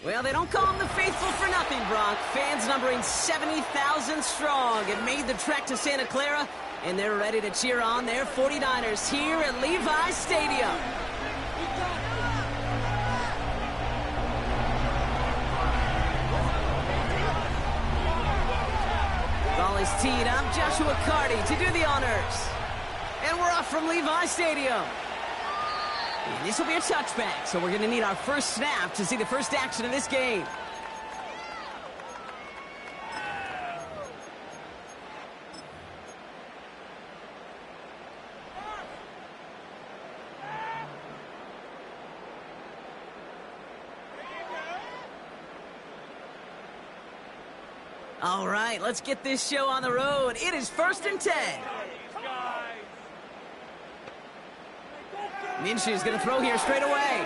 Well, they don't call them the faithful for nothing, Bronk. Fans numbering 70,000 strong have made the trek to Santa Clara, and they're ready to cheer on their 49ers here at Levi Stadium. Ball is teed up. Joshua Carty to do the honors. And we're off from Levi Stadium. And this will be a touchback, so we're going to need our first snap to see the first action of this game. All right, let's get this show on the road. It is 1st and 10. Minshew's going to throw here straight away.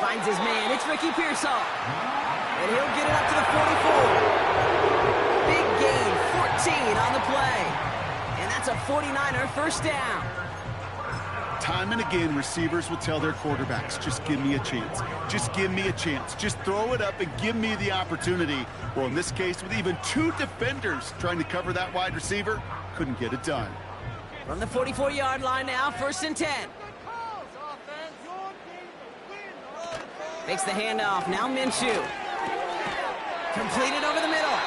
Finds his man. It's Ricky Pearsall. And he'll get it up to the 44. Big gain, 14 on the play. And that's a 49er first down. Time and again, receivers will tell their quarterbacks, just give me a chance. Just give me a chance. Just throw it up and give me the opportunity. Well, in this case, with even two defenders trying to cover that wide receiver, couldn't get it done. From the 44-yard line now, 1st and 10. Makes the handoff. Now Minshew. Completed over the middle.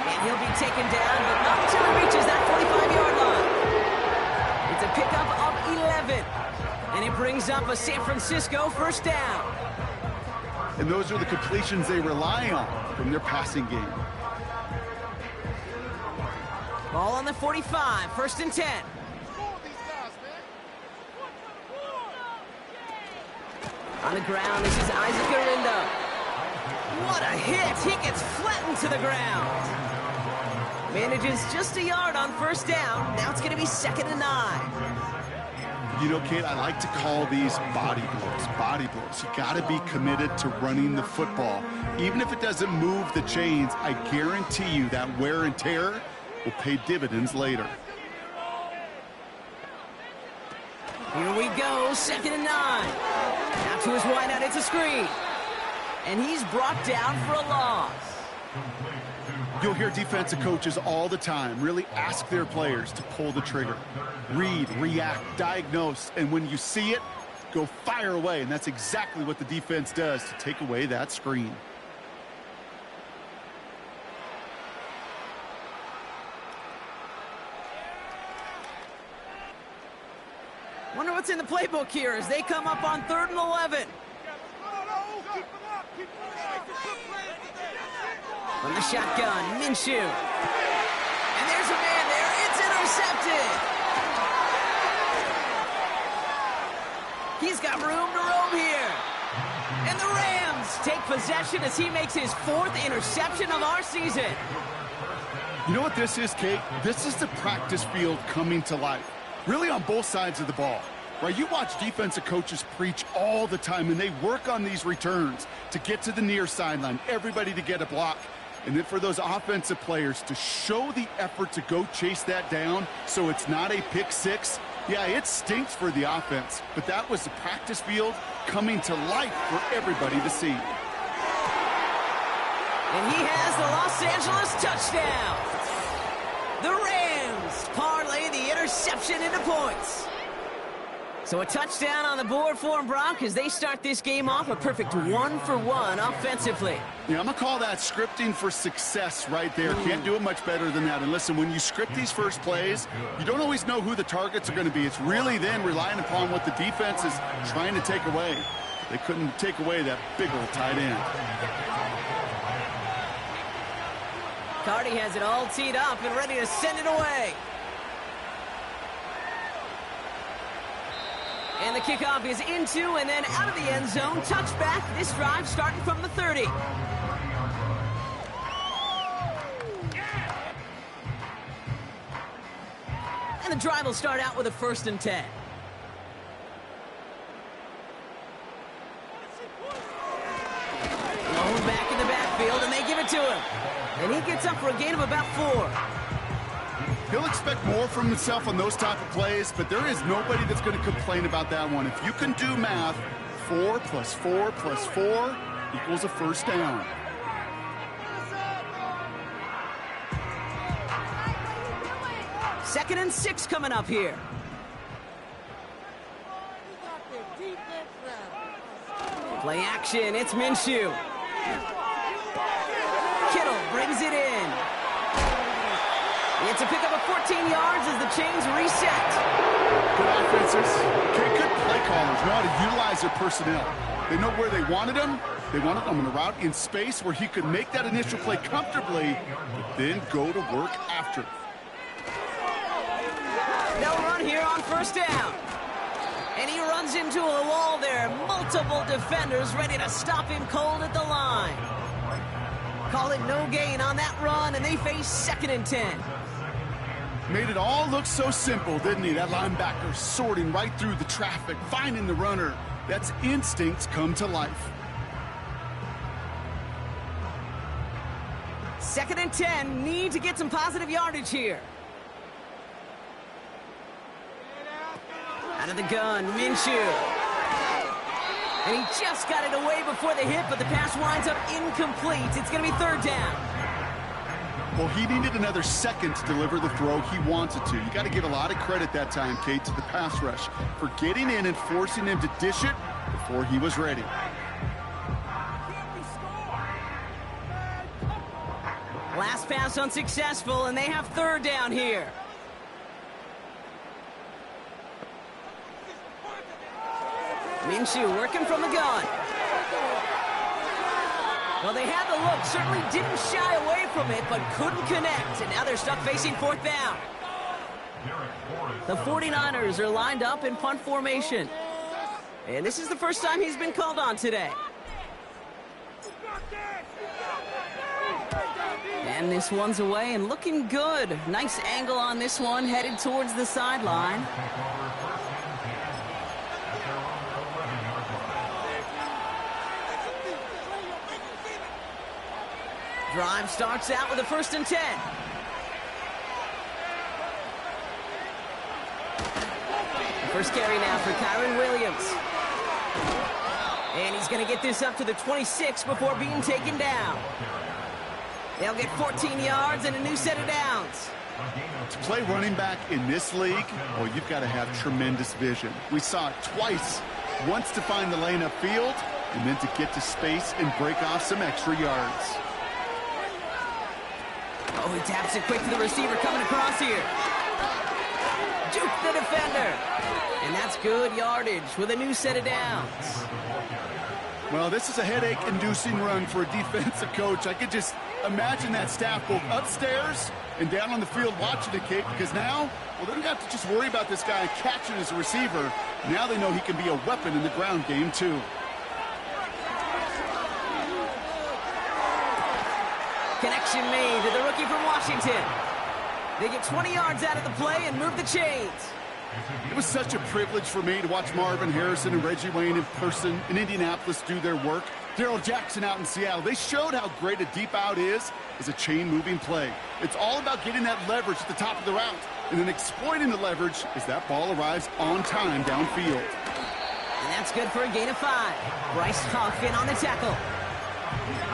And he'll be taken down, but not until he reaches that 45-yard line. It's a pickup of 11. And it brings up a San Francisco first down. And those are the completions they rely on from their passing game. Ball on the 45, 1st and 10. On the ground, this is Isaac Arindo. What a hit! He gets flattened to the ground. Manages just a yard on 1st down. Now it's going to be 2nd and 9. You know, Kate, I like to call these body blows. Body blows. You got to be committed to running the football. Even if it doesn't move the chains, I guarantee you that wear and tear will pay dividends later. Here we go, 2nd and 9. Now to his wideout, it's a screen. And he's brought down for a loss. You'll hear defensive coaches all the time really ask their players to pull the trigger. Read, react, diagnose, and when you see it, go fire away. And that's exactly what the defense does to take away that screen. Wonder what's in the playbook here as they come up on 3rd and 11. From the shotgun, Minshew. And there's a man there. It's intercepted. He's got room to roam here. And the Rams take possession as he makes his 4th interception of our season. You know what this is, Kate? This is the practice field coming to life. Really on both sides of the ball. Right, you watch defensive coaches preach all the time, and they work on these returns to get to the near sideline, everybody to get a block. And then for those offensive players to show the effort to go chase that down so it's not a pick six, yeah, it stinks for the offense. But that was the practice field coming to life for everybody to see. And he has the Los Angeles touchdown. The Rams parlay the interception into points. So a touchdown on the board for them, Brock, as they start this game off a perfect 1-for-1 offensively. Yeah, I'm going to call that scripting for success right there. Can't do it much better than that. And listen, when you script these first plays, you don't always know who the targets are going to be. It's really then relying upon what the defense is trying to take away. They couldn't take away that big old tight end. Cardi has it all teed up and ready to send it away. And the kickoff is into and then out of the end zone. Touchback. This drive starting from the 30. And the drive will start out with a 1st and 10. Lone back in the backfield, and they give it to him. And he gets up for a gain of about 4. He'll expect more from himself on those type of plays, but there is nobody that's going to complain about that one. If you can do math, 4 + 4 + 4 equals a 1st down. Second and 6 coming up here. Play action, it's Minshew. Kittle brings it in. It's a pickup of 14 yards as the chains reset. Good offenses, okay, good play callers know how to utilize their personnel. They know where they wanted him. They wanted him on a route in space where he could make that initial play comfortably, but then go to work after. They'll run here on 1st down. And he runs into a wall there. Multiple defenders ready to stop him cold at the line. Call it no gain on that run, and they face 2nd and 10. Made it all look so simple, didn't he? That linebacker sorting right through the traffic, finding the runner. That's instincts come to life. 2nd and 10, need to get some positive yardage here. Out of the gun, Minshew. And he just got it away before the hit, but the pass winds up incomplete. It's going to be 3rd down. Well, he needed another second to deliver the throw he wanted to. You got to give a lot of credit that time, Kate, to the pass rush for getting in and forcing him to dish it before he was ready. Last pass unsuccessful, and they have 3rd down here. Minshew working from the gun. Well, they had the look, certainly didn't shy away from it, but couldn't connect, and now they're stuck facing fourth down. The 49ers are lined up in punt formation, and this is the first time he's been called on today. And this one's away and looking good. Nice angle on this one, headed towards the sideline. Drive starts out with a 1st and 10. First carry now for Kyron Williams. And he's going to get this up to the 26 before being taken down. They'll get 14 yards and a new set of downs. To play running back in this league, well, you've got to have tremendous vision. We saw it twice. Once to find the lane upfield, and then to get to space and break off some extra yards. Oh, he taps it quick to the receiver coming across here. Juke the defender. And that's good yardage with a new set of downs. Well, this is a headache-inducing run for a defensive coach. I could just imagine that staff both upstairs and down on the field watching the Kate, because now, well, they don't have to just worry about this guy catching as a receiver. Now they know he can be a weapon in the ground game, too. Connection made to the rookie from Washington. They get 20 yards out of the play and move the chains. It was such a privilege for me to watch Marvin Harrison and Reggie Wayne in person in Indianapolis do their work. Darrell Jackson out in Seattle. They showed how great a deep out is as a chain-moving play. It's all about getting that leverage at the top of the route and then exploiting the leverage as that ball arrives on time downfield. And that's good for a gain of 5. Bryce Huff in on the tackle.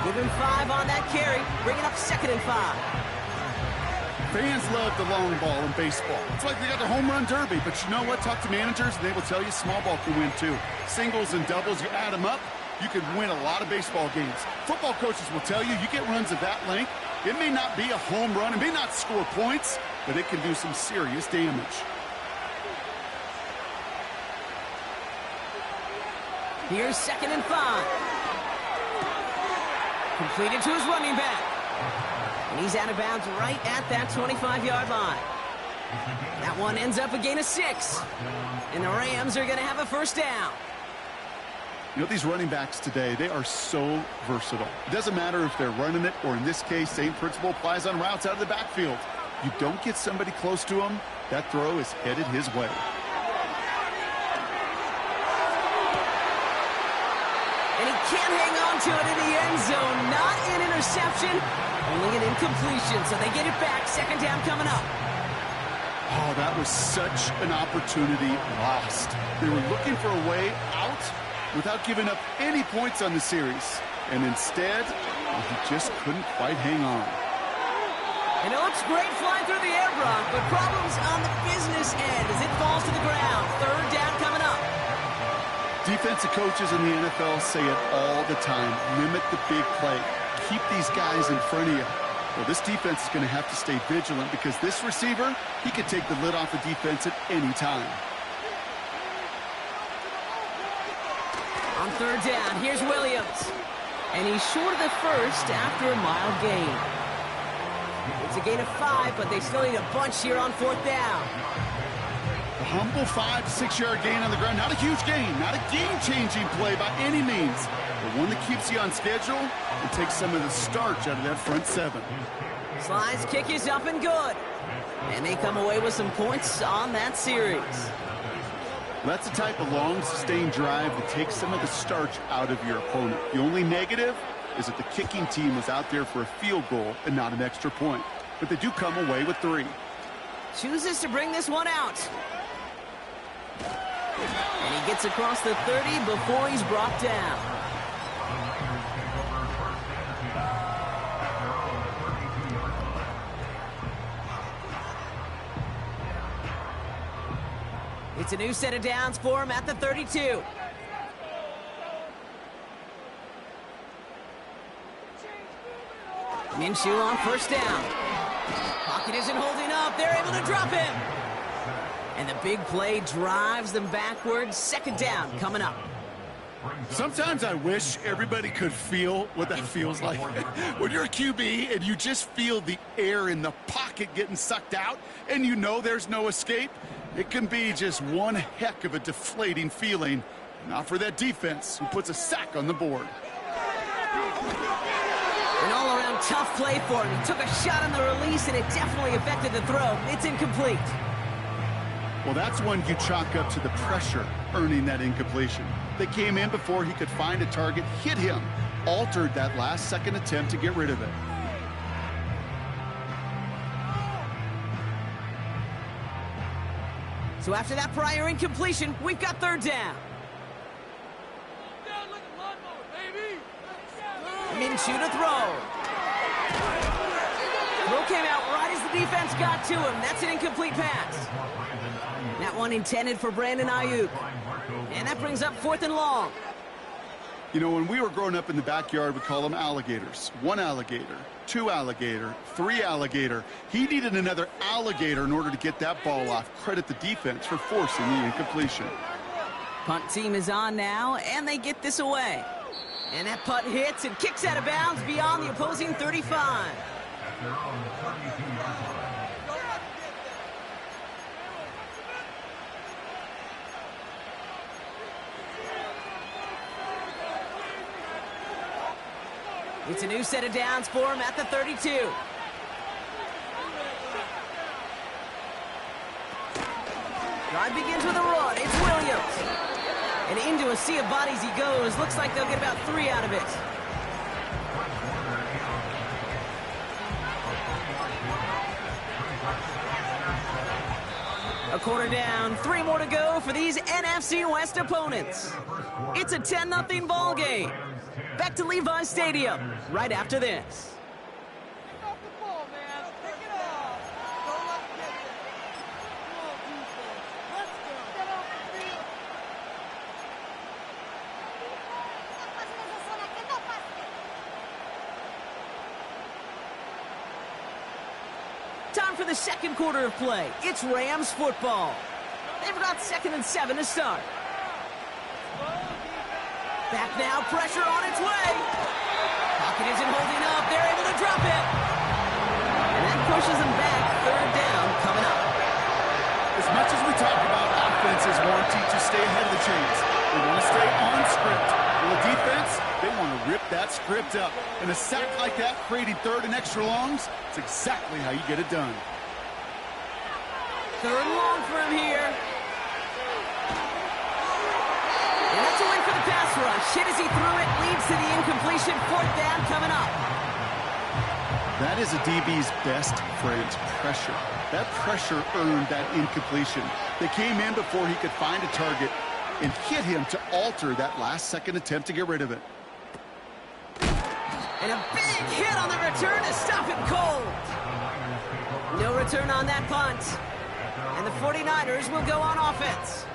Give him 5 on that carry. Bring it up 2nd and 5. Fans love the long ball in baseball. It's like they got the home run derby, but you know what? Talk to managers, and they will tell you small ball can win too. Singles and doubles, you add them up, you can win a lot of baseball games. Football coaches will tell you, you get runs of that length, it may not be a home run, it may not score points, but it can do some serious damage. Here's 2nd and 5. Completed to his running back. And he's out of bounds right at that 25-yard line. That one ends up a gain of 6. And the Rams are going to have a 1st down. You know, these running backs today, they are so versatile. It doesn't matter if they're running it, or in this case, same principle applies on routes out of the backfield. You don't get somebody close to him, that throw is headed his way. And he can't hang on to it in the end zone. Not an interception, only an incompletion. So they get it back. 2nd down coming up. Oh, that was such an opportunity lost. They were looking for a way out without giving up any points on the series. And instead, well, he just couldn't quite hang on. And it looks great flying through the air, Brock, but problems on the business end as it falls to the ground. 3rd down coming up. Defensive coaches in the NFL say it all the time. Limit the big play. Keep these guys in front of you. Well, this defense is going to have to stay vigilant because this receiver, he could take the lid off the defense at any time. On 3rd down, here's Williams. And he's short of the 1st after a mile gain. It's a gain of 5, but they still need a bunch here on 4th down. A humble 5 to 6 yard gain on the ground. Not a huge gain, not a game-changing play by any means, but one that keeps you on schedule and takes some of the starch out of that front 7. Slide's kick is up and good. And they come away with some points on that series. That's the type of long, sustained drive that takes some of the starch out of your opponent. The only negative is that the kicking team was out there for a field goal and not an extra point. But they do come away with 3. Chooses to bring this one out. And he gets across the 30 before he's brought down. It's a new set of downs for him at the 32. Minshew on 1st down. Pocket isn't holding up. They're able to drop him. And the big play drives them backwards. 2nd down coming up. Sometimes I wish everybody could feel what that feels like. When you're a QB and you just feel the air in the pocket getting sucked out and you know there's no escape, it can be just one heck of a deflating feeling. Not for that defense who puts a sack on the board. An all-around tough play for him. He took a shot on the release, and it definitely affected the throw. It's incomplete. Well, that's one you chalk up to the pressure earning that incompletion. They came in before he could find a target, hit him, altered that last-second attempt to get rid of it. So after that prior incompletion, we've got third down. Minshew to throw. Throw came out right as the defense got to him. That's an incomplete pass. That one intended for Brandon Ayuk. And that brings up 4th and long. You know, when we were growing up in the backyard, we call them alligators. 1 alligator, 2 alligator, 3 alligator. He needed another alligator in order to get that ball off. Credit the defense for forcing the incompletion. Punt team is on now, and they get this away. And that punt hits and kicks out of bounds beyond the opposing 35. It's a new set of downs for him at the 32. Drive begins with a run. It's Williams. And into a sea of bodies he goes. Looks like they'll get about 3 out of it. A quarter down, 3 more to go for these NFC West opponents. It's a 10-0 ball game. Back to Levi's Stadium right after this. Time for the second quarter of play. It's Rams football. They've got 2nd and 7 to start. Back now, pressure on its way. Pocket isn't holding up. They're able to drop it. And that pushes them back. 3rd down coming up. As much as we talk about offenses wanting to stay ahead of the chains, they want to stay on script. Well, the defense, they want to rip that script up. And a sack like that, creating 3rd and extra longs, it's exactly how you get it done. 3rd and long for him here. And that's a win for the pass rush. Hit as he threw it, leads to the incompletion. 4th down coming up. That is a DB's best friend, pressure. That pressure earned that incompletion. They came in before he could find a target and hit him to alter that last-second attempt to get rid of it. And a big hit on the return to stop him cold. No return on that punt. And the 49ers will go on offense.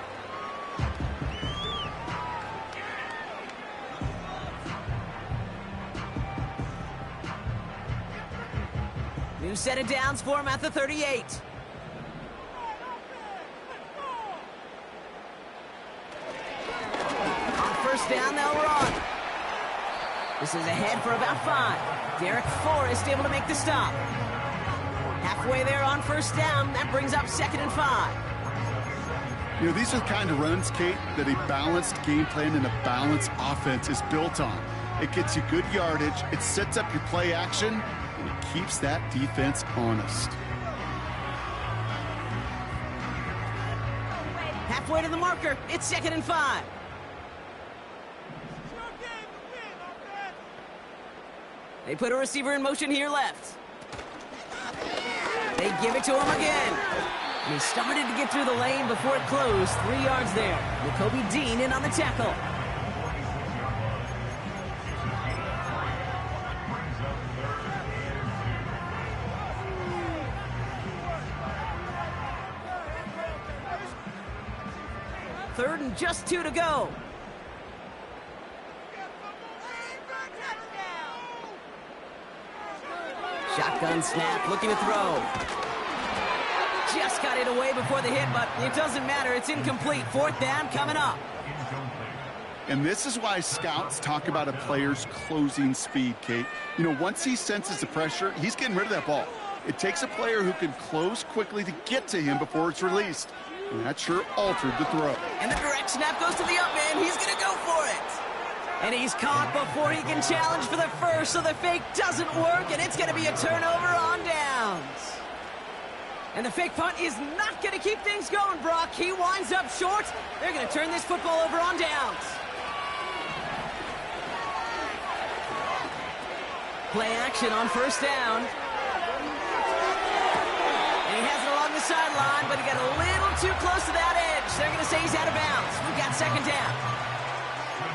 New set of downs for him at the 38. On 1st down, they'll run. This is ahead for about 5. Derek Forrest able to make the stop. Halfway there on 1st down. That brings up 2nd and 5. You know, these are the kind of runs, Kate, that a balanced game plan and a balanced offense is built on. It gets you good yardage, it sets up your play action, and it keeps that defense honest. Halfway to the marker, it's 2nd and 5. They put a receiver in motion here left. They give it to him again. And he started to get through the lane before it closed. 3 yards there. Jacoby Dean in on the tackle. Third and just 2 to go. Shotgun snap, looking to throw. Just got it away before the hit, but it doesn't matter. It's incomplete. 4th down coming up. And this is why scouts talk about a player's closing speed, Kate. You know, once he senses the pressure, he's getting rid of that ball. It takes a player who can close quickly to get to him before it's released. And that sure altered the throw. And the direct snap goes to the up man. He's going to go for it. And he's caught before he can challenge for the first, so the fake doesn't work, and it's going to be a turnover on downs. And the fake punt is not going to keep things going, Brock. He winds up short. They're going to turn this football over on downs. Play action on first down. And he has it along the sideline, but he got a little too close to that edge. They're going to say he's out of bounds. We've got second down.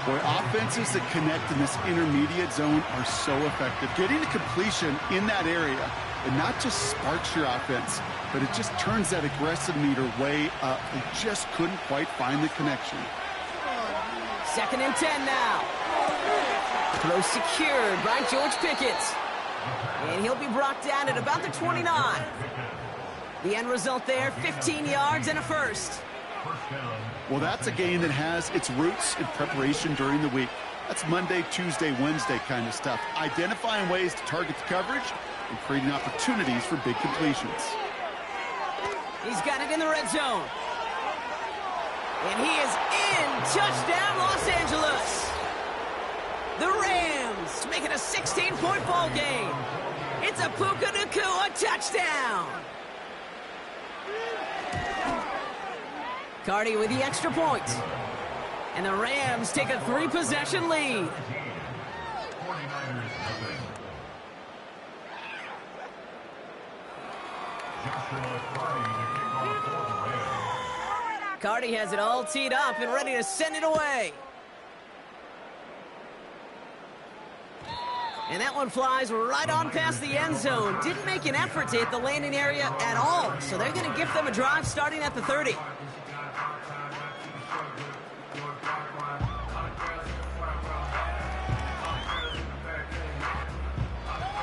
Boy, offenses that connect in this intermediate zone are so effective. Getting a completion in that area, it not just sparks your offense, but it just turns that aggressive meter way up. They just couldn't quite find the connection. 2nd and 10 now. Throw secured by George Pickett. And he'll be brought down at about the 29. The end result there, 15 yards and a first. Well, that's a game that has its roots in preparation during the week. That's Monday, Tuesday, Wednesday kind of stuff. Identifying ways to target the coverage and creating opportunities for big completions. He's got it in the red zone. And he is in. Touchdown, Los Angeles. The Rams make it a 16-point ball game. It's a Puka Nacua touchdown. Cardi with the extra point. And the Rams take a 3-possession lead. Cardi has it all teed up and ready to send it away. And that one flies right on past the end zone. Didn't make an effort to hit the landing area at all. So they're going to give them a drive starting at the 30.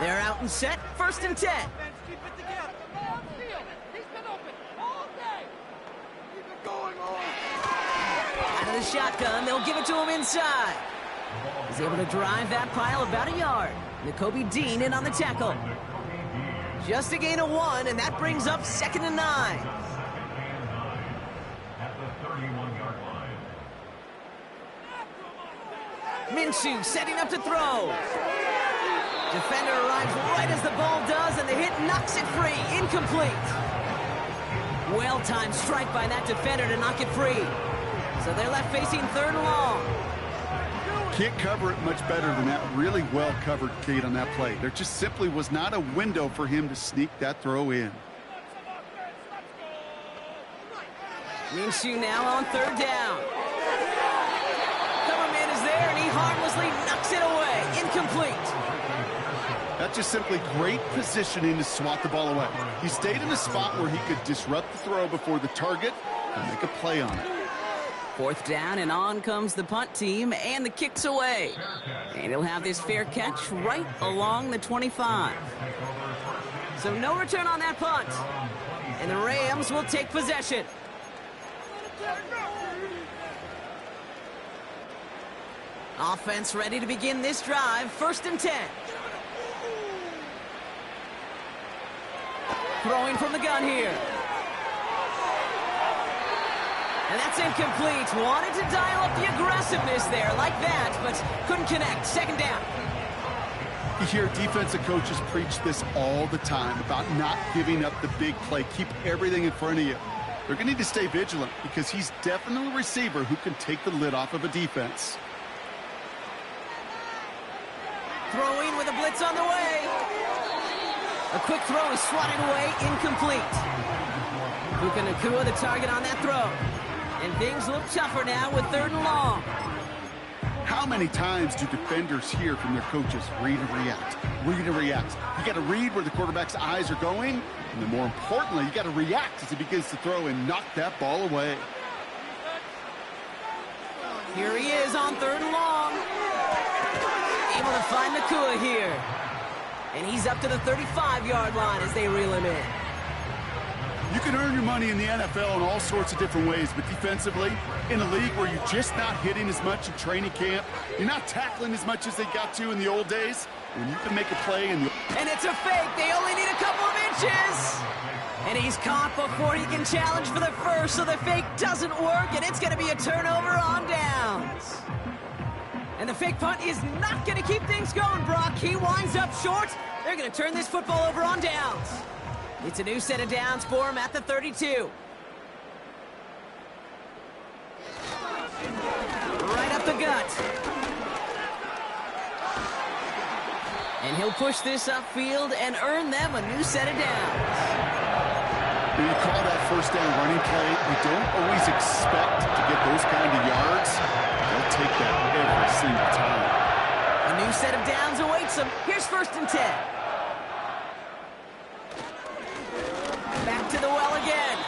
They're out and set. 1st and 10. Out of the shotgun, they'll give it to him inside. He's able to drive that pile about a yard. Nakobe Dean in on the tackle. Just a gain of 1, and that brings up 2nd and 9. Minshew setting up to throw. Defender arrives right as the ball does, and the hit knocks it free. Incomplete. Well-timed strike by that defender to knock it free. So they're left facing 3rd and long. Can't cover it much better than that. Really well covered, Kate, on that play. There just simply was not a window for him to sneak that throw in. Minshew now on 3rd down. Cover man is there, and he harmlessly knocks it away. Incomplete. That's just simply great positioning to swat the ball away. He stayed in a spot where he could disrupt the throw before the target and make a play on it. 4th down, and on comes the punt team, and the kick's away. And he'll have this fair catch right along the 25. So no return on that punt. And the Rams will take possession. Offense ready to begin this drive. 1st and 10. Throwing from the gun here. And that's incomplete. Wanted to dial up the aggressiveness there like that, but couldn't connect. 2nd down. You hear defensive coaches preach this all the time about not giving up the big play. Keep everything in front of you. They're going to need to stay vigilant because he's definitely a receiver who can take the lid off of a defense. Throwing with a blitz on the way. A quick throw is swatted away. Incomplete. Puka Nacua the target on that throw. And things look tougher now with 3rd and long. How many times do defenders hear from their coaches, read and react, read and react? You got to read where the quarterback's eyes are going, and then more importantly, you got to react as he begins to throw and knock that ball away. Here he is on 3rd and long. Able to find Nacua here. And he's up to the 35-yard line as they reel him in. You can earn your money in the NFL in all sorts of different ways, but defensively, in a league where you're just not hitting as much in training camp, you're not tackling as much as they got to in the old days, when you can make a play and it's a fake. They only need a couple of inches. And he's caught before he can challenge for the first, so the fake doesn't work, and it's going to be a turnover on downs. And the fake punt is not going to keep things going, Brock. He winds up short. They're going to turn this football over on downs. It's a new set of downs for him at the 32. Right up the gut. And he'll push this upfield and earn them a new set of downs. When you call that first down running play, you don't always expect to get those kind of yards. They'll take that every single time. A new set of downs awaits him. Here's 1st and 10. Back to the well again.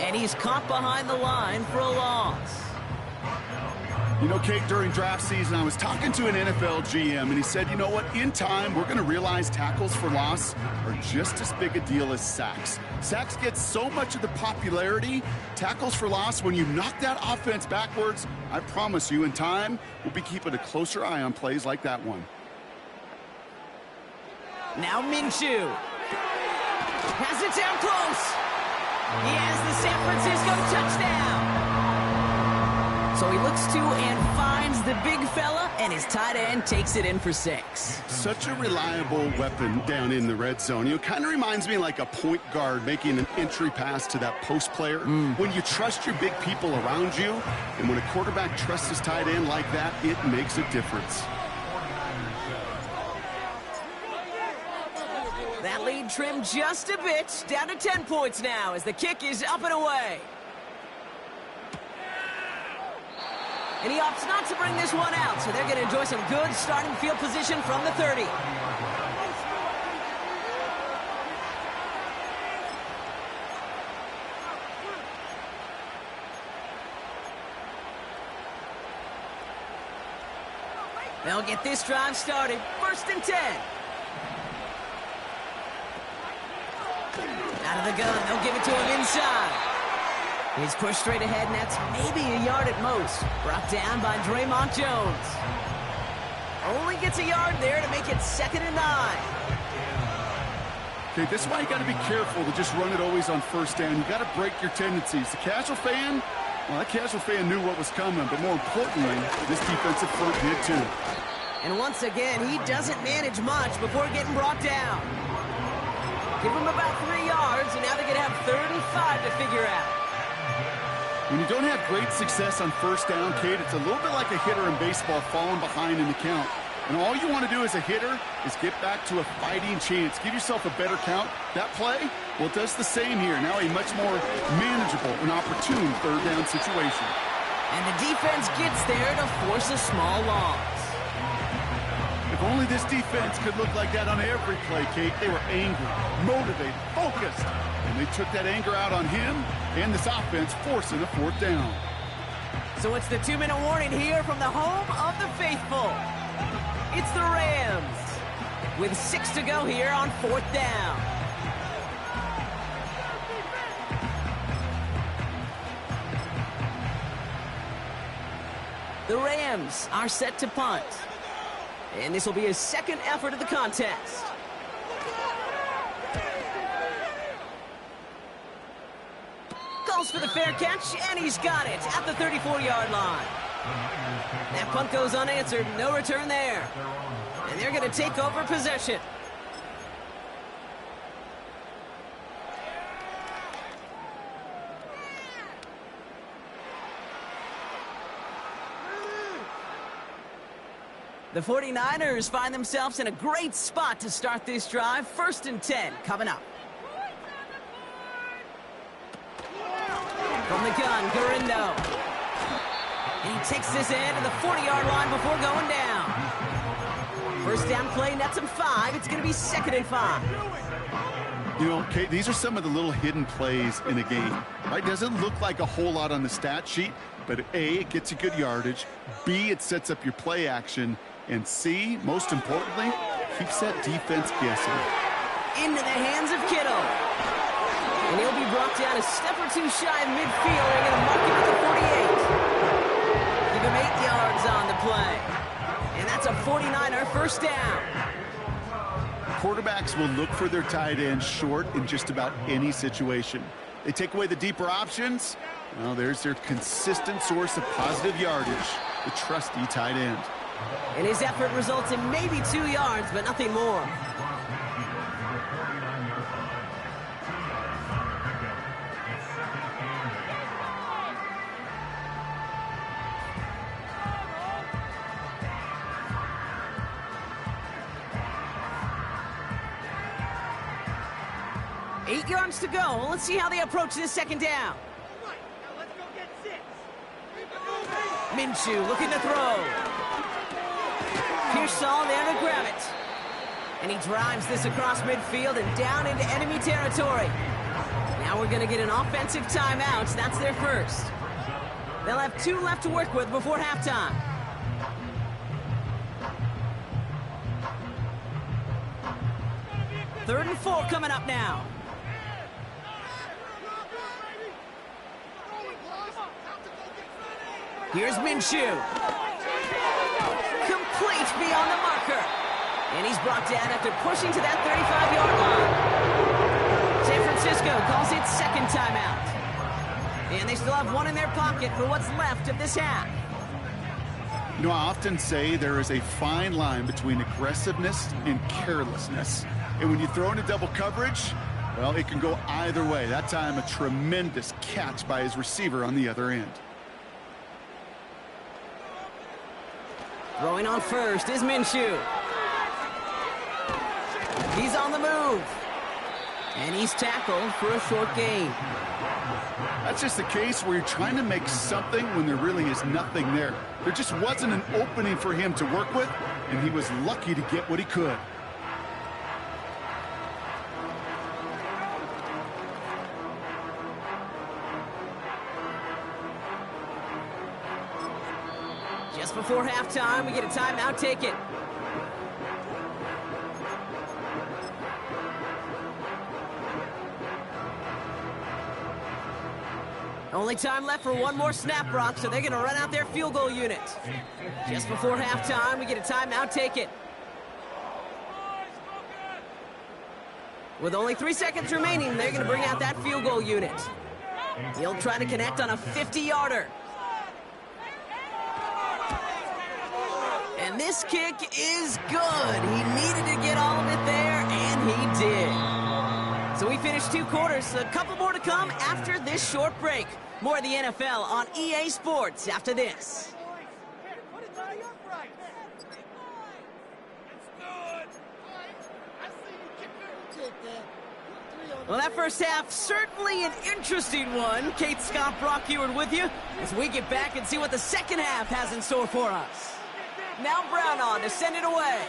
And he's caught behind the line for a loss. You know, Kate, during draft season, I was talking to an NFL GM, and he said, you know what, in time, we're going to realize tackles for loss are just as big a deal as sacks. Sacks get so much of the popularity. Tackles for loss, when you knock that offense backwards, I promise you, in time, we'll be keeping a closer eye on plays like that one. Now Minshew has it down close. He has the San Francisco touchdown. So he looks to and finds the big fella, and his tight end takes it in for 6. Such a reliable weapon down in the red zone. You know, kind of reminds me like a point guard making an entry pass to that post player. When you trust your big people around you, and when a quarterback trusts his tight end like that, it makes a difference. That lead trimmed just a bit, down to 10 points now as the kick is up and away. And he opts not to bring this one out, so they're going to enjoy some good starting field position from the 30. They'll get this drive started. 1st and 10. Out of the gun, they'll give it to him inside. He's pushed straight ahead, and that's maybe a yard at most. Brought down by Draymond Jones. Only gets a yard there to make it 2nd and 9. Okay, this is why you got to be careful to just run it always on 1st down. You got to break your tendencies. The casual fan, well, that casual fan knew what was coming, but more importantly, this defensive front did too. And once again, he doesn't manage much before getting brought down. Give him about 3 yards, and now they're going to have 35 to figure out. When you don't have great success on 1st down, Kate, it's a little bit like a hitter in baseball falling behind in the count. And all you want to do as a hitter is get back to a fighting chance. Give yourself a better count. That play, well, it does the same here. Now a much more manageable and opportune 3rd down situation. And the defense gets there to force a small loss. If only this defense could look like that on every play, Kate. They were angry, motivated, focused. And they took that anger out on him and this offense, forcing a 4th down. So it's the 2-minute warning here from the home of the faithful. It's the Rams with 6 to go here on 4th down. The Rams are set to punt. And this will be his 2nd effort of the contest. Goes for the fair catch, and he's got it at the 34-yard line. That punt goes unanswered, no return there. And they're going to take over possession. The 49ers find themselves in a great spot to start this drive. 1st and 10 coming up. From the gun, Garindo. And he takes this in to the 40-yard line before going down. 1st down play nets him 5. It's going to be 2nd and 5. You know, Kate, these are some of the little hidden plays in a game. Right? Doesn't look like a whole lot on the stat sheet, but A, it gets you good yardage. B, it sets up your play action. And C, most importantly, keeps that defense guessing. Into the hands of Kittle. And he'll be brought down a step or two shy of midfield. They're going to mark him at the 48. Give him 8 yards on the play. And that's a 49er first down. Quarterbacks will look for their tight end short in just about any situation. They take away the deeper options. Well, there's their consistent source of positive yardage, the trusty tight end. And his effort results in maybe 2 yards, but nothing more. Eight yards to go. Let's see how they approach this second down. Minshew looking to throw. Pearsall there to grab it. And he drives this across midfield and down into enemy territory. Now we're going to get an offensive timeout. That's their first. They'll have 2 left to work with before halftime. Third and 4 coming up now. Here's Minshew. Complete beyond the marker. And he's brought down after pushing to that 35-yard line. San Francisco calls it second timeout. And they still have 1 in their pocket for what's left of this half. You know, I often say there is a fine line between aggressiveness and carelessness. And when you throw into double coverage, well, it can go either way. That time, a tremendous catch by his receiver on the other end. Throwing on first is Minshew. He's on the move. And he's tackled for a short gain. That's just the case where you're trying to make something when there really is nothing there. There just wasn't an opening for him to work with, and he was lucky to get what he could. Just before halftime, we get a timeout taken. Only time left for 1 more snap, Brock, so they're going to run out their field goal unit. Just before halftime, we get a timeout taken. With only 3 seconds remaining, they're going to bring out that field goal unit. He'll try to connect on a 50-yarder. And this kick is good. He needed to get all of it there, and he did. So we finished 2 quarters. A couple more to come after this short break. More of the NFL on EA Sports after this. Well, that first half, certainly an interesting one. Kate Scott, Brock Eward with you as we get back and see what the second half has in store for us. Now Brown on to send it away.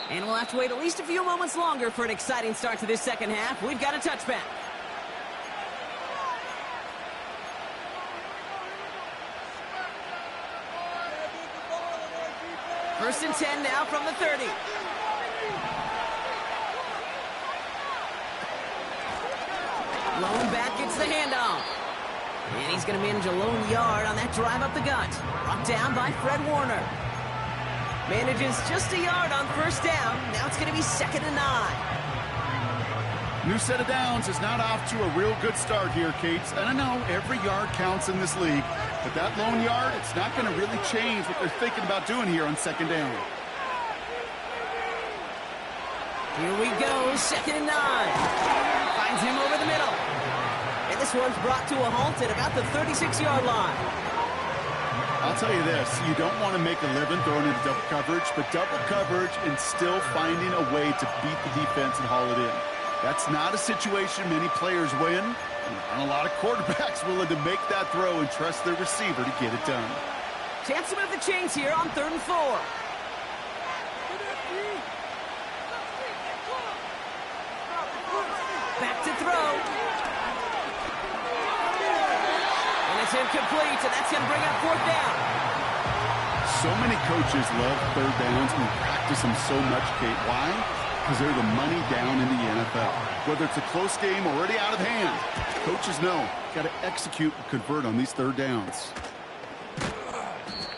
And we'll have to wait at least a few moments longer for an exciting start to this second half. We've got a touchback. First and 10 now from the 30. Lone back gets the handoff. And he's going to manage a lone yard on that drive up the gut. Brought down by Fred Warner. Manages just a yard on first down. Now it's going to be 2nd and 9. New set of downs is not off to a real good start here, Kates. And I know every yard counts in this league, but that lone yard, it's not going to really change what they're thinking about doing here on 2nd down. Here we go, 2nd and 9. Finds him over the middle. And this one's brought to a halt at about the 36-yard line. I'll tell you this, you don't want to make a living throwing into double coverage, but double coverage and still finding a way to beat the defense and haul it in. That's not a situation many players win, and a lot of quarterbacks willing to make that throw and trust their receiver to get it done. Chance to move the chains here on 3rd and 4. Back to throw. And it's incomplete, and that's going to bring up 4th down. So many coaches love 3rd downs and practice them so much, Kate. Why? because they're the money down in the NFL. Whether it's a close game already out of hand, coaches know got to execute and convert on these third downs.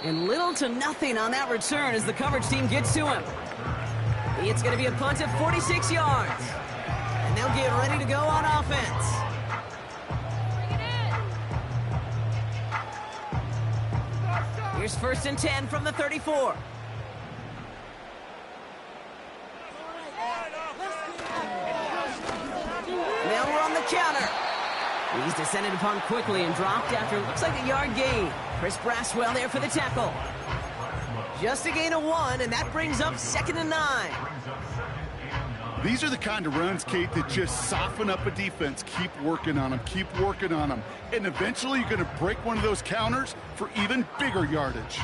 And little to nothing on that return as the coverage team gets to him. It's going to be a punt of 46 yards. And they'll get ready to go on offense. Here's 1st and 10 from the 34. They'll run the counter. He's descended upon quickly and dropped after it looks like a yard gain. Chris Braswell there for the tackle. Just a gain of 1, and that brings up 2nd and 9. These are the kind of runs, Kate, that just soften up a defense. Keep working on them, keep working on them. And eventually you're going to break one of those counters for even bigger yardage.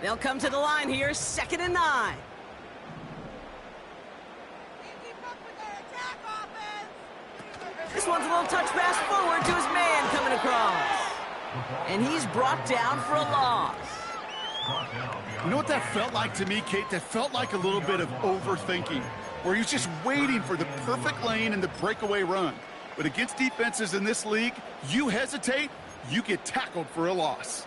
They'll come to the line here, 2nd and 9. This one's a little touch pass forward to his man coming across. And he's brought down for a loss. You know what that felt like to me, Kate? That felt like a little bit of overthinking, where he's just waiting for the perfect lane and the breakaway run. But against defenses in this league, you hesitate, you get tackled for a loss.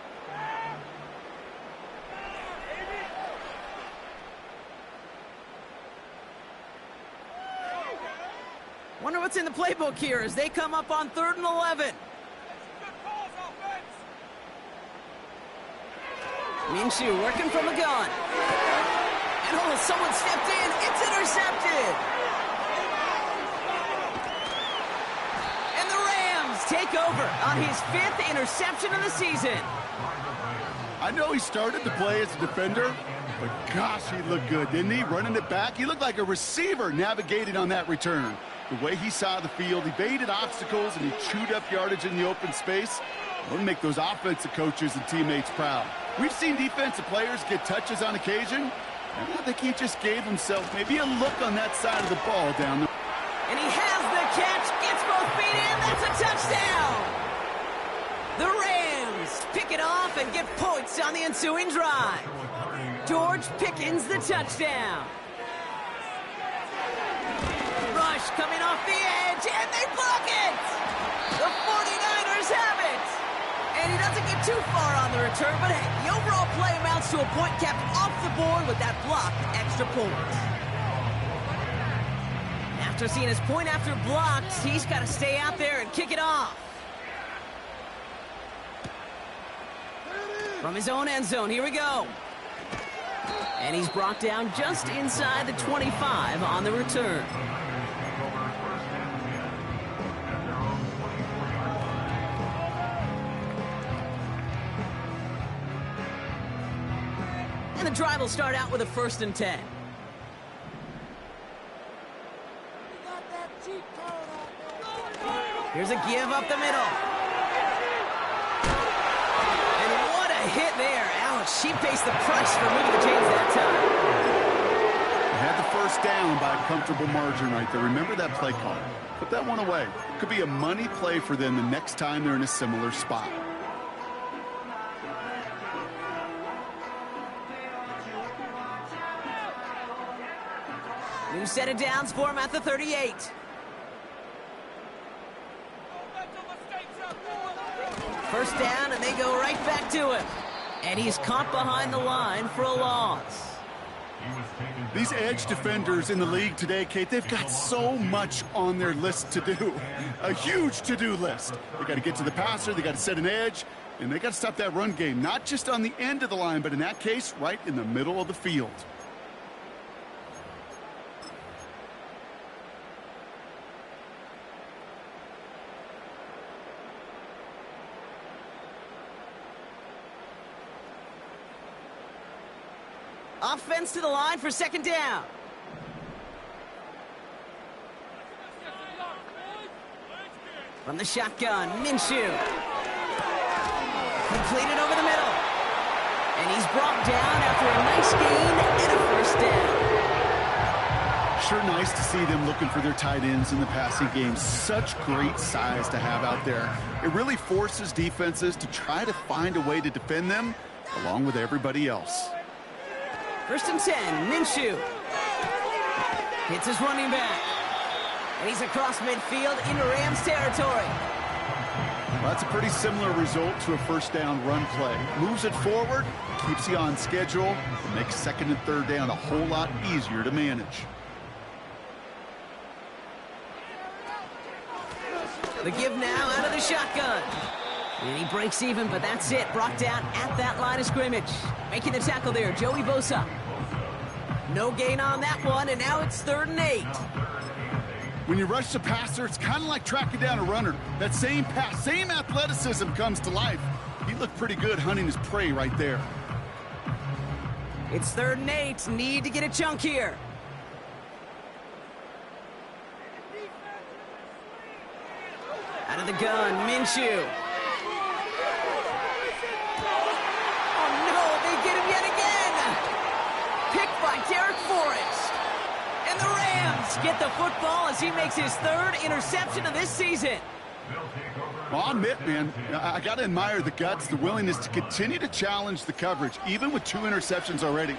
Wonder what's in the playbook here as they come up on 3rd and 11. Minshew working from the gun. And oh, someone stepped in. It's intercepted. And the Rams take over on his 5th interception of the season. I know he started to play as a defender, but gosh, he looked good, didn't he? Running it back, he looked like a receiver navigating on that return. The way he saw the field, he baited obstacles, and he chewed up yardage in the open space. We'll make those offensive coaches and teammates proud. We've seen defensive players get touches on occasion. I think he just gave himself maybe a look on that side of the ball down there. And he has the catch, gets both feet in, that's a touchdown! The Rams pick it off and get points on the ensuing drive. George Pickens the touchdown. Rush coming off the edge, and they block it! The 49ers have it! And he doesn't get too far on the return, but hey, the overall play amounts to a point kept off the board with that blocked extra point. After seeing his point after blocked, he's got to stay out there and kick it off. From his own end zone, here we go. And he's brought down just inside the 25 on the return. And the drive will start out with a 1st and 10. Here's a give up the middle. And what a hit there. Ouch, she faced the price for moving the chains that time. They had the 1st down by a comfortable margin right there. Remember that play call. Put that one away. Could be a money play for them the next time they're in a similar spot. New set of downs for him at the 38. First down, and they go right back to him. And he's caught behind the line for a loss. These edge defenders in the league today, Kate, they've got so much on their list to do. A huge to-do list. They got to get to the passer, they got to set an edge, and they got to stop that run game, not just on the end of the line, but in that case, right in the middle of the field. Offense to the line for 2nd down. From the shotgun, Minshew. Completed over the middle. And he's brought down after a nice gain and a 1st down. Sure nice to see them looking for their tight ends in the passing game. Such great size to have out there. It really forces defenses to try to find a way to defend them along with everybody else. 1st and 10, Minshew. Hits his running back. And he's across midfield into Rams territory. Well, that's a pretty similar result to a first down run play. Moves it forward, keeps you on schedule, and makes second and third down a whole lot easier to manage. The give now out of the shotgun. And he breaks even, but that's it. Brought down at that line of scrimmage. Making the tackle there, Joey Bosa. No gain on that one, and now it's 3rd and 8. When you rush the passer, it's kind of like tracking down a runner. That same pass, same athleticism comes to life. He looked pretty good hunting his prey right there. It's 3rd and 8. Need to get a chunk here. Out of the gun, Minshew. Oh no, they get him yet again. Picked by Derek Forrest. And the Rams get the football as he makes his 3rd interception of this season. Well, I'll admit, man, I got to admire the guts, the willingness to continue to challenge the coverage, even with 2 interceptions already.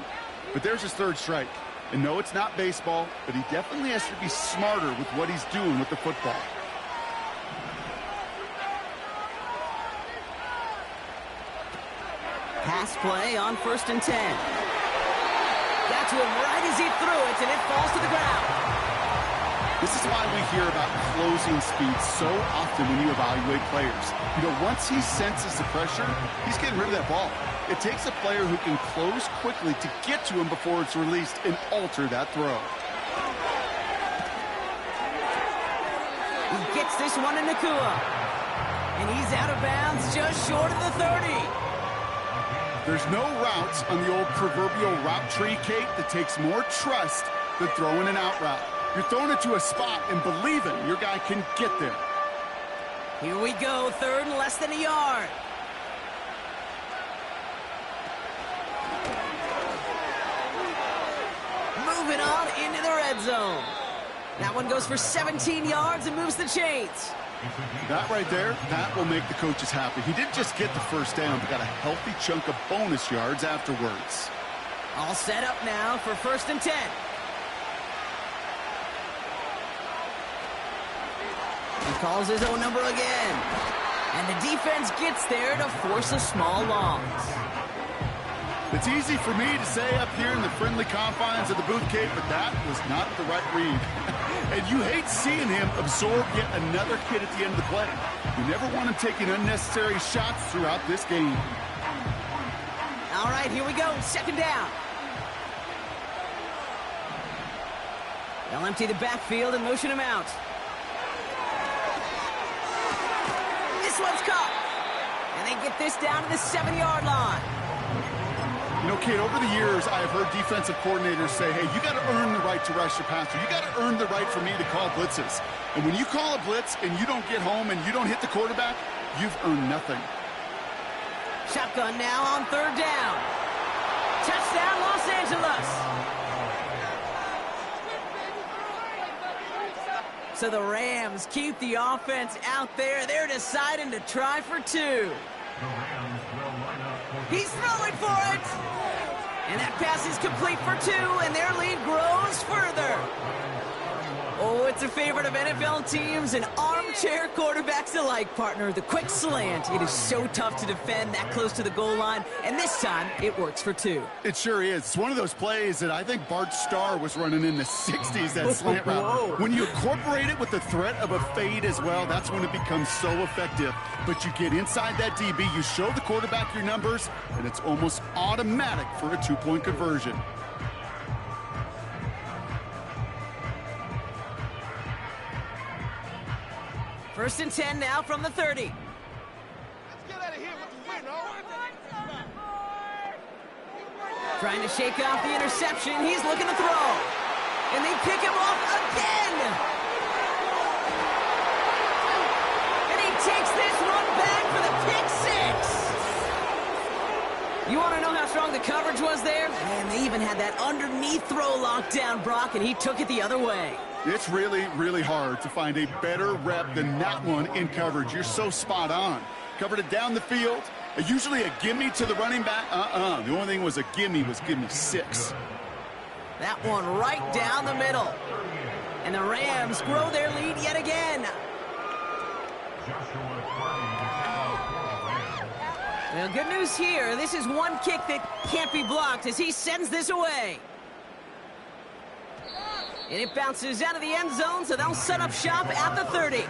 But there's his 3rd strike. And no, it's not baseball, but he definitely has to be smarter with what he's doing with the football. Pass play on 1st and 10. Got to him right as he threw it, and it falls to the ground. This is why we hear about closing speed so often when you evaluate players. You know, once he senses the pressure, he's getting rid of that ball. It takes a player who can close quickly to get to him before it's released and alter that throw. He gets this one in Nakua. And he's out of bounds just short of the 30. There's no routes on the old proverbial route tree, Kate, that takes more trust than throwing an out route. You're throwing it to a spot and believing your guy can get there. Here we go, 3rd and less than a yard. Moving on into the red zone. That one goes for 17 yards and moves the chains. That right there, that will make the coaches happy. He didn't just get the first down, but got a healthy chunk of bonus yards afterwards. All set up now for 1st and 10. He calls his own number again. And the defense gets there to force a small loss. It's easy for me to say up here in the friendly confines of the booth, Kate, but that was not the right read. And you hate seeing him absorb yet another hit at the end of the play. You never want him taking unnecessary shots throughout this game. All right, here we go. 2nd down. They'll empty the backfield and motion him out. This one's caught. And they get this down to the 7-yard line. You know, Kate, over the years, I have heard defensive coordinators say, hey, you got to earn the right to rush the passer. You got to earn the right for me to call blitzes. And when you call a blitz and you don't get home and you don't hit the quarterback, you've earned nothing. Shotgun now on 3rd down. Touchdown, Los Angeles. So the Rams keep the offense out there. They're deciding to try for 2. He's throwing for it. And that pass is complete for 2, and their lead grows further. Oh, it's a favorite of NFL teams and armchair quarterbacks alike, partner. The quick slant. It is so tough to defend that close to the goal line, and this time it works for 2. It sure is. It's one of those plays that I think Bart Starr was running in the 60s, that slant route. When you incorporate it with the threat of a fade as well, that's when it becomes so effective. But you get inside that DB, you show the quarterback your numbers, and it's almost automatic for a 2-point conversion. First and 10 now from the 30. Let's get out of here with the win, Trying to shake off the interception. He's looking to throw. And they pick him off again. And he takes this one back for the pick 6. You want to know how strong the coverage was there? And they even had that underneath throw locked down, Brock, and he took it the other way. It's really, really hard to find a better rep than that one in coverage. You're so spot on. Covered it down the field. Usually a gimme to the running back. The only thing was a gimme 6. That one right down the middle. And the Rams grow their lead yet again. Well, good news here. This is one kick that can't be blocked as he sends this away. And it bounces out of the end zone, so they'll set up shop at the 30.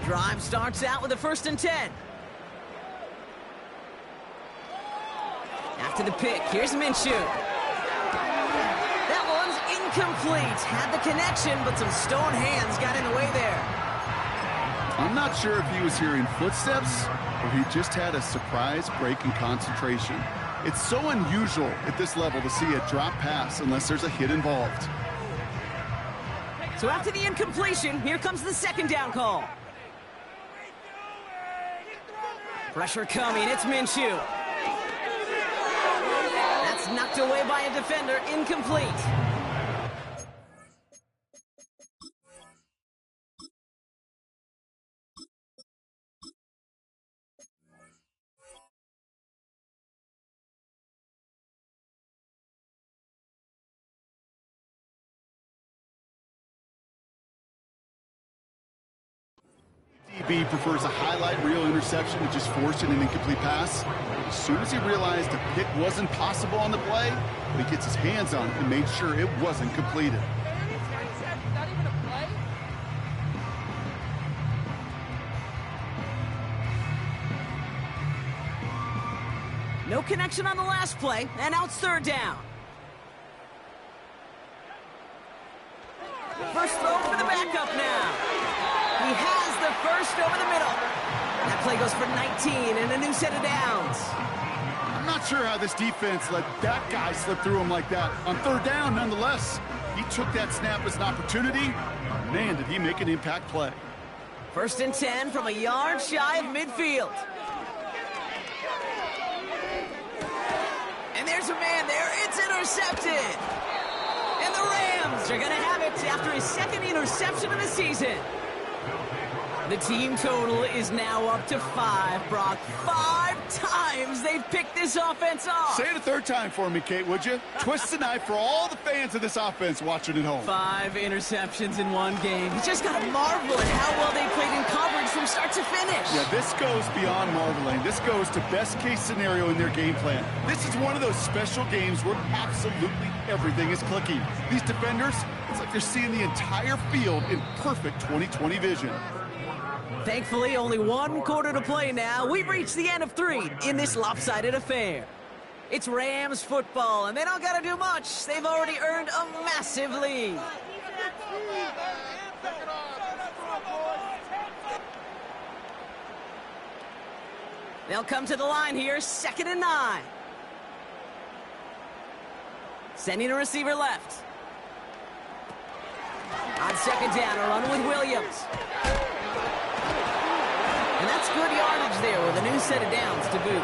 Drive starts out with a 1st and 10. After the pick, here's Minshew. That one's incomplete. Had the connection, but some stone hands got in the way there. I'm not sure if he was hearing footsteps or he just had a surprise break in concentration. It's so unusual at this level to see a drop pass unless there's a hit involved. So after the incompletion, here comes the 2nd down call. Pressure coming, it's Minshew. That's knocked away by a defender, incomplete. DB prefers a highlight reel interception to just forcing an incomplete pass. As soon as he realized a pick wasn't possible on the play, he gets his hands on it and made sure it wasn't completed. Not even a play? No connection on the last play, and now it's 3rd down. First throw for the backup now. He has the first over the middle. That play goes for 19 and a new set of downs. I'm not sure how this defense let that guy slip through him like that. On 3rd down, nonetheless, he took that snap as an opportunity. Man, did he make an impact play. 1st and 10 from a yard shy of midfield. And there's a man there. It's intercepted. And the Rams are going to have it after his 2nd interception of the season. The team total is now up to 5, Brock. 5 times they've picked this offense off. Say it a 3rd time for me, Kate, would you? Twist the knife for all the fans of this offense watching at home. 5 interceptions in one game. You just got to marvel at how well they played in coverage from start to finish. Yeah, this goes beyond marveling. This goes to best-case scenario in their game plan. This is one of those special games where absolutely everything is clicking. These defenders, it's like they're seeing the entire field in perfect 20/20 vision. Thankfully, only 1 quarter to play now. We've reached the end of 3 in this lopsided affair. It's Rams football, and they don't got to do much. They've already earned a massive lead. They'll come to the line here, 2nd and 9. Sending a receiver left. On 2nd down, a run with Williams. And that's good yardage there with a new set of downs to boot.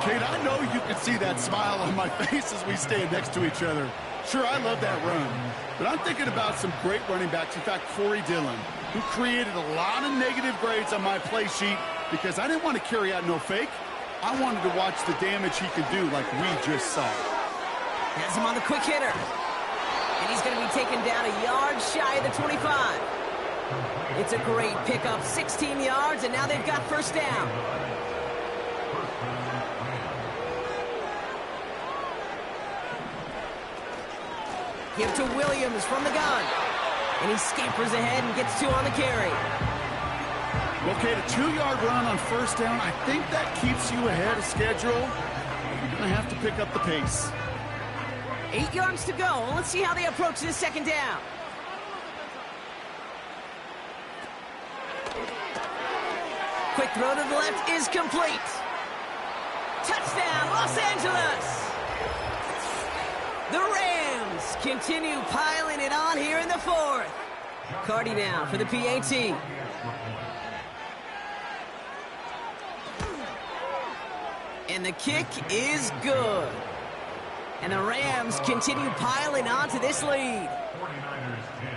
Kate, I know you can see that smile on my face as we stand next to each other. Sure, I love that run, but I'm thinking about some great running backs. In fact, Corey Dillon, who created a lot of negative grades on my play sheet because I didn't want to carry out no fake. I wanted to watch the damage he could do like we just saw. Has him on the quick hitter. And he's going to be taken down a yard shy of the 25. It's a great pickup, 16 yards, and now they've got 1st down. Give to Williams from the gun. And he scampers ahead and gets 2 on the carry. Okay, a 2-yard run on 1st down. I think that keeps you ahead of schedule. You're going to have to pick up the pace. 8 yards to go. Let's see how they approach this 2nd down. Quick throw to the left is complete. Touchdown, Los Angeles! The Rams continue piling it on here in the 4th. Cardi down for the PAT. And the kick is good. And the Rams continue piling on to this lead. 49ers 10.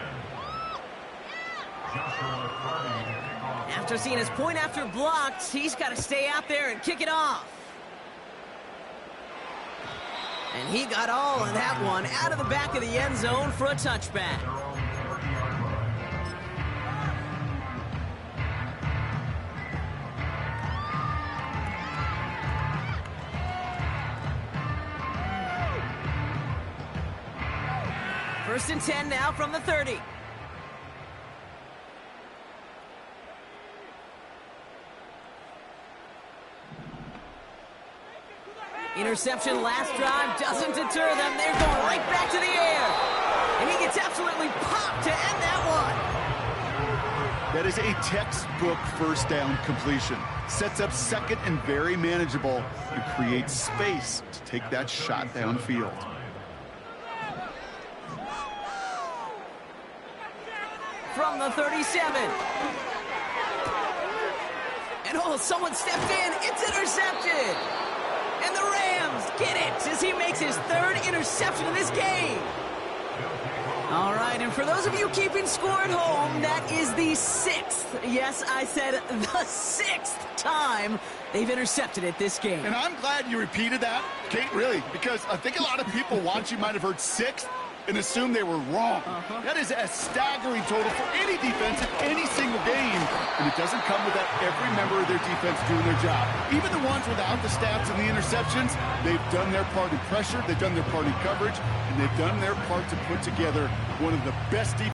Joshua After seeing his point after blocked, he's got to stay out there and kick it off. And he got all of that one out of the back of the end zone for a touchback. First and 10 now from the 30. Interception last drive doesn't deter them. They're going right back to the air. And he gets absolutely popped to end that one. That is a textbook first down completion. Sets up second and very manageable and creates space to take that shot downfield. From the 37. And oh, someone stepped in. It's intercepted. And the Rams get it as he makes his third interception of this game. All right, and for those of you keeping score at home, that is the sixth, yes, I said the sixth time they've intercepted it this game. And I'm glad you repeated that, Kate, really, because I think a lot of people watching might have heard sixth and assume they were wrong. That is a staggering total for any defense in any single game, and it doesn't come without every member of their defense doing their job. Even the ones without the stats and the interceptions, they've done their part in pressure, they've done their part in coverage, and they've done their part to put together one of the best defenses